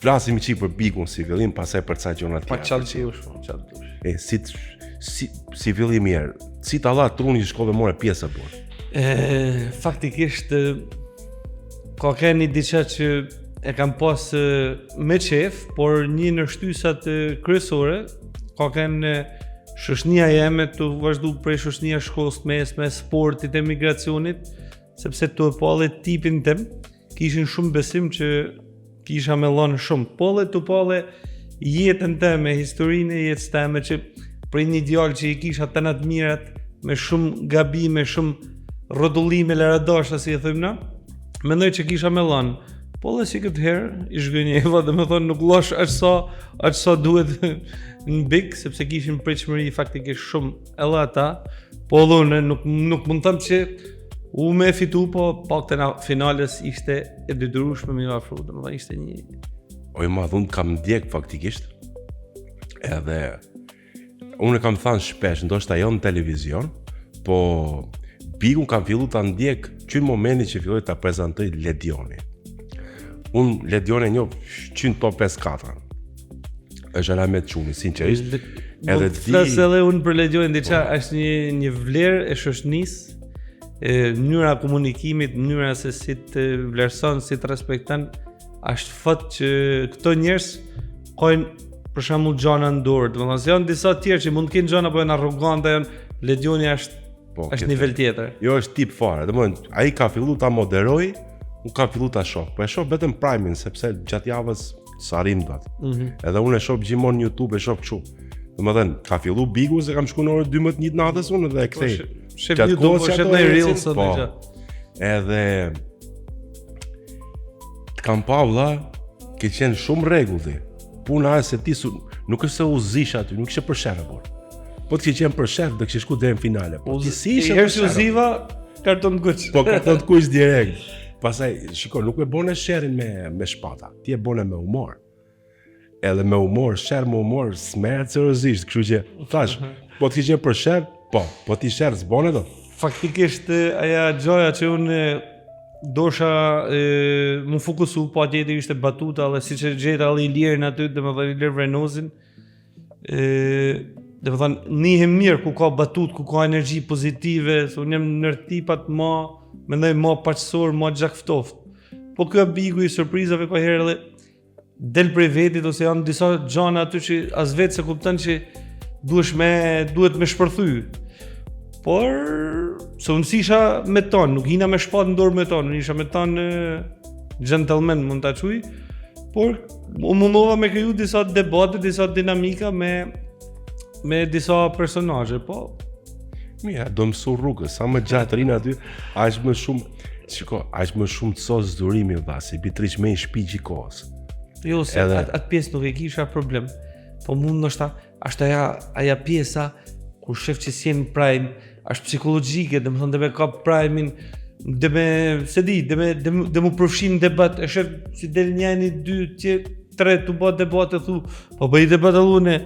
flasim çik për Bikun si fillim, pastaj për ca gjëra të tjera. Si fillim mirë, si ta dha truni që shkove more pjesë apo? Faktikisht ka keni diçka që e kam pas me qef, por një në shtysat kryesore ka kenë shoqënia jeme të vazhdu prej shoqënia shkollës mesme, sportit, emigracionit, sepse të pale tipin tem kishin shumë besim që kisha me lanë shumë. Pale jetën teme, historinë e jetës teme që prej një djalë që i kisha të natë mirat, me shumë gabime, shumë rrotullime laradasha, si e thëjmë na, mendoj që kisha me lanë. Pale si këtë herë, i shgënjeva dhe me thonë nuk lash aq sa duhet në big, sepse kishin pritshmëri faktikisht shumë edhe ata, po edhe unë nuk mund të thëmë që u me fitu, po pak të finales ishte e detyrueshme me afru, domethënë ishte një... Oj ma dhund kam ndjek faktikisht, edhe unë kam thënë shpesh, ndoshta jo në televizion, po Bikun kam fillu ta ndjek që në momenti që filloi ta prezantoj Ledioni. Unë Ledioni njoh qynë top 5-4. Është alamet çuni, sinqerisht. Edhe ti flas edhe unë për Ledionin, diçka është një vlerë e shoqënisë, mënyra e komunikimit, mënyra se si të vlerëson, si të respekton, është fat që këto njerëz kanë për shembull gjana në dorë. Domethënë se janë disa tjerë që mund të kenë gjana apo janë arrogante, Ledioni është nivel tjetër. Jo, është tip fare. Domethënë ai ka filluar ta moderoj, unë kam filluar ta shoh. Po e shoh vetëm Prime-in sepse gjatë javës sa arrim dot. Edhe unë e shoh gjithmonë në YouTube, e shoh kështu. Domethënë ka filluar Biku se kam shkuar në orën 12 natës unë dhe e kthej. Shef YouTube, shef në Reels atë gjë. Edhe kam pa valla, ke qenë shumë rregulli. Puna është se ti nuk është se u zish aty, nuk ishe për shef apo. Po të qenë për shef, do kishe shku deri në finale. Po ti si ishe për shef? Ziva karton kuq. Po karton kuq direkt. Pastaj, shiko, nuk e bone sherrin me shpata. Ti e bone me humor. Edhe me humor, sherr me humor, smerret seriozisht, kështu që thash, po të qenë për shef, po ti sherr s'bone do. Faktikisht aja gjoja që unë dosha më fokusu, po atje ishte batuta, dhe si që gjeta dhe i lirën aty, dhe më dhe i lirë Vrenozin, dhe më thënë, nihem mirë ku ka batut, ku ka energji pozitive, se unë jem nërtipat ma, mendoj ma paqësor, ma gjakftoft. Po kjo Biku i surprizave ka herë dhe del prej vetit, ose janë disa gjana aty që as vetë se kupton që duhet me shpërthy. Por, se unë si isha me tonë, nuk hina me shpat në dorë me tonë, unë isha me tonë gentleman, mund të quj, por unë mundova me kriju disa debate, disa dinamika me disa personazhe, po. Mija, do mësu rrugës, sa më gjatë rinë aty, aq më shumë të sos zdurimi dha, se bitriq me i shpi gjikos. Jo, se atë pjesë nuk e kisha problem, po mund nështë ashtë aja pjesa, kur shef që si jenë Prime, është psikologjike, dhe më thonë dhe me ka Prime-in, dhe me përfshin debat, e shef si del njani, 2, 3 të bat debat e thu, po bëj debat allune,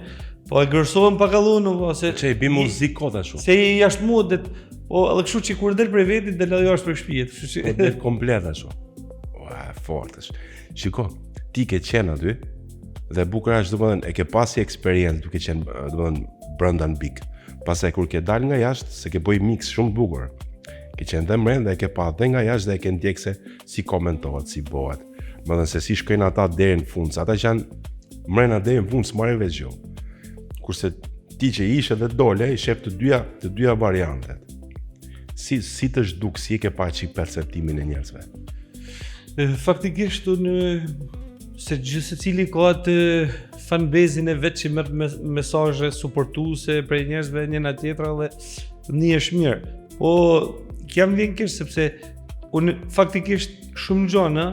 po e gërsohen pak allune, se... Që i bi muzik kota shumë. Se i ashtë modet, po edhe kështu që kur del prej vetit, del edhe ashtë për shpijet. Po del komplet ashtu. Fort është. Shiko, ti ke qenë aty, dhe bukur është domethënë e ke pasi eksperiencë duke qenë domethënë brenda në Big. Pastaj kur ke dal nga jashtë, se ke bëj mix shumë bukur. Ke qenë dhe mbrenda dhe e ke pa dhe nga jashtë dhe e ke ndjek se si komentohet, si bëhet. Domethënë se si shkojnë ata deri në fund, ata që janë mbrenda deri në fund s'marrin veç gjë. Kurse ti që ishe dhe dole, i shef të dyja variantet. Si të zhduk, si e ke pa çik perceptimin e njerëzve? Faktikisht unë se gjithë se cili ka atë fanbase-in e vetë që merë mesazhe suportuese prej njerëzve njëna tjetra dhe nihesh mirë. Po jam vjen keq sepse unë faktikisht shumë gjona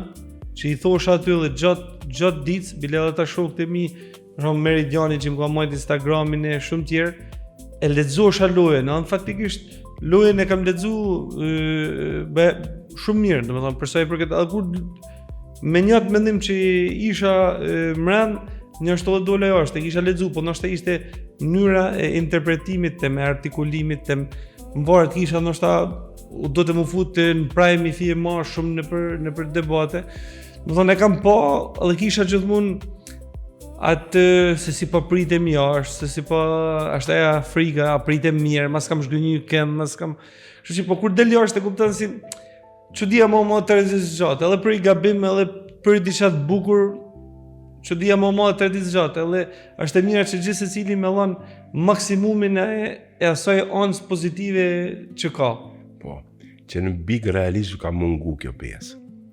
që i thosha aty dhe gjatë ditës, bile edhe ta shokët e mi, shumë Meridiani që më ka marrë Instagramin e shumë tjerë, e lexosha lojën, faktikisht lojën e kam lexu shumë mirë, domethënë për sa i përket edhe kur me një atë mendim që isha mrend, një është edhe dole jashtë, e kisha lexu, po ndoshta ishte mënyra e interpretimit të me artikulimit të mbarë kisha ndoshta do të më fut në Prime i fije ma shumë në për debate. Më thonë e kam po, edhe kisha gjithmonë atë se si po pritem jashtë, se si po është aja frika, a pritem mirë, mas kam shgënjy kënd, mas kam... Kështu që po kur del jashtë e kupton si çudia më të gjatë, edhe për i gabim, edhe për diçka të bukur, çudia më të gjatë, edhe është e mira që gjithë secili me dhon maksimumin e asaj onës pozitive që ka. Po, që në big realisht ka mungu kjo pjesë.